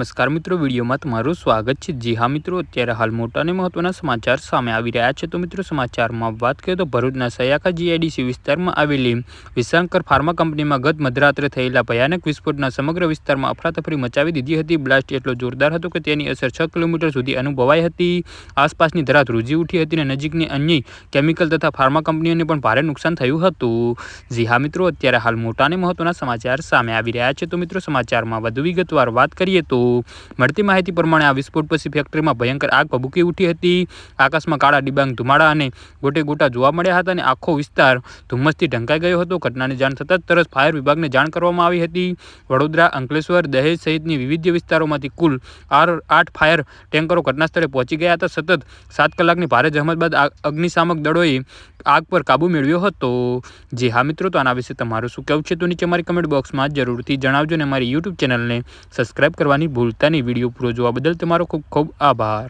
નમસ્કાર મિત્રો, વિડીયોમાં તમારું સ્વાગત છે। જી હા મિત્રો, અત્યારે હાલ મોટા અને મહત્વના સમાચાર સામે આવી રહ્યા છે। તો મિત્રો, સમાચારમાં વાત કરીએ તો ભરૂચના સયાકા જીઆઈડીસી વિસ્તારમાં આવેલી વિશાંકર ફાર્મા કંપનીમાં ગત મધરાત્રે થયેલા ભયાનક વિસ્ફોટના સમગ્ર વિસ્તારમાં અફરાતફરી મચાવી દીધી હતી। બ્લાસ્ટ એટલો જોરદાર હતો કે તેની અસર 6 કિલોમીટર સુધી અનુભવાઈ હતી। આસપાસની ધરા ધ્રુજી ઉઠી હતી અને નજીકની અન્ય કેમિકલ તથા ફાર્મા કંપનીઓને પણ ભારે નુકસાન થયું હતું। જી હા મિત્રો, અત્યારે હાલ મોટા અને મહત્વના સમાચાર સામે આવી રહ્યા છે। તો મિત્રો, સમાચારમાં વધુ વિગતવાર વાત કરીએ તો મળતી માહિતી પ્રમાણે આ વિસ્ફોટ પછી ફેક્ટરીમાં ભયંકર આગ ભભૂકી ઉઠી હતી। આકાશમાં કાળા ડિબાંગ ધુમાડા અને ગોટે ગોટા જોવા મળ્યા હતા અને આખો વિસ્તાર ધુમ્મસથી ઢંકાઈ ગયો હતો। ઘટનાની જાણ થતાં જ તરત ફાયર વિભાગને જાણ કરવામાં આવી હતી। વડોદરા, અંકલેશ્વર, દહેજ સહિતની વિવિધ વિસ્તારોમાંથી કુલ 8 ફાયર ટેન્કરો ઘટનાસ્થળે પહોંચી ગયા હતા। સતત 7 કલાકની ભારે જહેમત બાદ અગ્નિશામક દળોએ આગ પર કાબૂ મેળવ્યો હતો। જી હા મિત્રો, તો આના વિશે તમારું શું કહેવું છે તો નીચે અમારી કમેન્ટ બોક્સમાં જરૂરથી જણાવજો અને અમારી યુટ્યુબ ચેનલને સબસ્ક્રાઇબ કરવાની ભૂલતા નહીં। વિડીયો પૂરો જોવા બદલ તમારો ખૂબ ખૂબ આભાર।